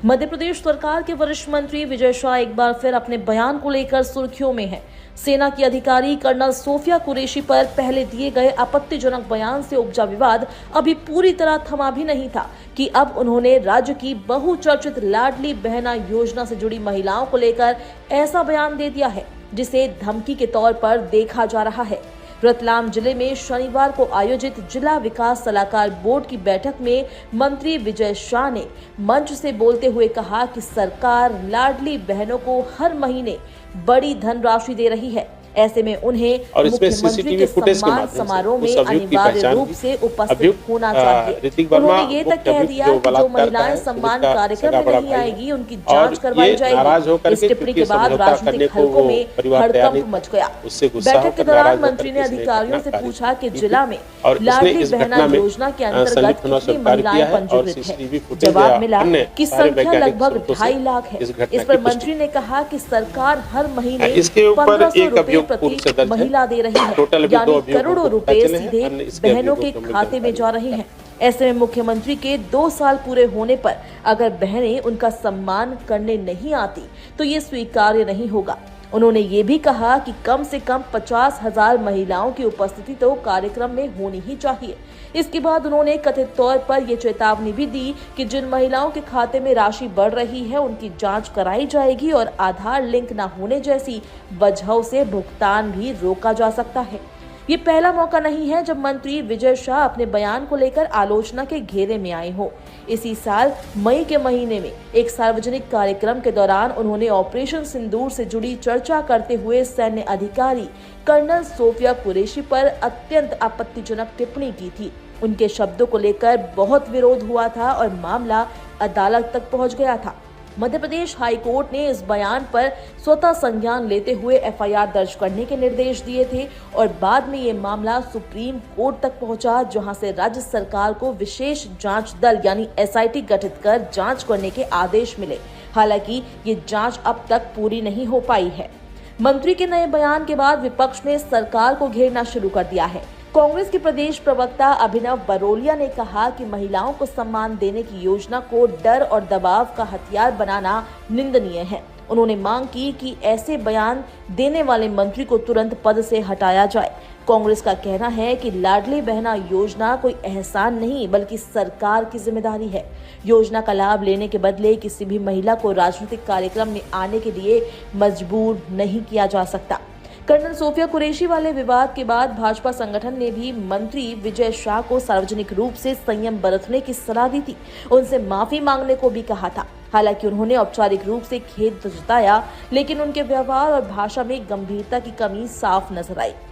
मध्य प्रदेश सरकार के वरिष्ठ मंत्री विजय शाह एक बार फिर अपने बयान को लेकर सुर्खियों में हैं। सेना की अधिकारी कर्नल सोफिया कुरैशी पर पहले दिए गए आपत्तिजनक बयान से उपजा विवाद अभी पूरी तरह थमा भी नहीं था कि अब उन्होंने राज्य की बहुचर्चित लाडली बहना योजना से जुड़ी महिलाओं को लेकर ऐसा बयान दे दिया है जिसे धमकी के तौर पर देखा जा रहा है। रतलाम जिले में शनिवार को आयोजित जिला विकास सलाहकार बोर्ड की बैठक में मंत्री विजय शाह ने मंच से बोलते हुए कहा कि सरकार लाडली बहनों को हर महीने बड़ी धनराशि दे रही है। ऐसे में उन्हें मुख्यमंत्री के सम्मान समारोह में अनिवार्य रूप से उपस्थित होना चाहिए। उन्होंने ये तक कह दिया कि जो महिलाएं सम्मान कार्यक्रम में नहीं आएगी उनकी जांच करवाई जाएगी। इस टिप्पणी के बाद राजनीतिक हलकों में हड़कंप मच गया। बैठक के दौरान मंत्री ने अधिकारियों से पूछा कि जिला में लाडली बहना योजना के अंतर्गत कितनी महिलाएं पंजीकृत हैं। जवाब मिला कि संख्या लगभग 2.5 लाख है। इस पर मंत्री ने कहा कि सरकार हर महीने 1500 रुपए प्रति महिला दे रही है, यानी करोड़ों रुपए सीधे बहनों के खाते में जा रहे हैं। ऐसे में मुख्यमंत्री के 2 साल पूरे होने पर अगर बहनें उनका सम्मान करने नहीं आती तो ये स्वीकार्य नहीं होगा। उन्होंने ये भी कहा कि कम से कम 50,000 महिलाओं की उपस्थिति तो कार्यक्रम में होनी ही चाहिए। इसके बाद उन्होंने कथित तौर पर यह चेतावनी भी दी कि जिन महिलाओं के खाते में राशि बढ़ रही है उनकी जांच कराई जाएगी और आधार लिंक न होने जैसी वजहों से भुगतान भी रोका जा सकता है। ये पहला मौका नहीं है जब मंत्री विजय शाह अपने बयान को लेकर आलोचना के घेरे में आए हो। इसी साल मई के महीने में एक सार्वजनिक कार्यक्रम के दौरान उन्होंने ऑपरेशन सिंदूर से जुड़ी चर्चा करते हुए सैन्य अधिकारी कर्नल सोफिया कुरैशी पर अत्यंत आपत्तिजनक टिप्पणी की थी। उनके शब्दों को लेकर बहुत विरोध हुआ था और मामला अदालत तक पहुंच गया था। मध्य प्रदेश हाई कोर्ट ने इस बयान पर स्वतः संज्ञान लेते हुए एफआईआर दर्ज करने के निर्देश दिए थे और बाद में ये मामला सुप्रीम कोर्ट तक पहुंचा, जहां से राज्य सरकार को विशेष जांच दल यानी एसआईटी गठित कर जांच करने के आदेश मिले। हालांकि ये जांच अब तक पूरी नहीं हो पाई है। मंत्री के नए बयान के बाद विपक्ष ने सरकार को घेरना शुरू कर दिया है। कांग्रेस के प्रदेश प्रवक्ता अभिनव बरोलिया ने कहा कि महिलाओं को सम्मान देने की योजना को डर और दबाव का हथियार बनाना निंदनीय है। उन्होंने मांग की कि ऐसे बयान देने वाले मंत्री को तुरंत पद से हटाया जाए। कांग्रेस का कहना है कि लाडली बहना योजना कोई एहसान नहीं बल्कि सरकार की जिम्मेदारी है। योजना का लाभ लेने के बदले किसी भी महिला को राजनीतिक कार्यक्रम में आने के लिए मजबूर नहीं किया जा सकता। कर्नल सोफिया कुरैशी वाले विवाद के बाद भाजपा संगठन ने भी मंत्री विजय शाह को सार्वजनिक रूप से संयम बरतने की सलाह दी थी। उनसे माफी मांगने को भी कहा था। हालांकि उन्होंने औपचारिक रूप से खेद जताया, लेकिन उनके व्यवहार और भाषा में गंभीरता की कमी साफ नजर आई।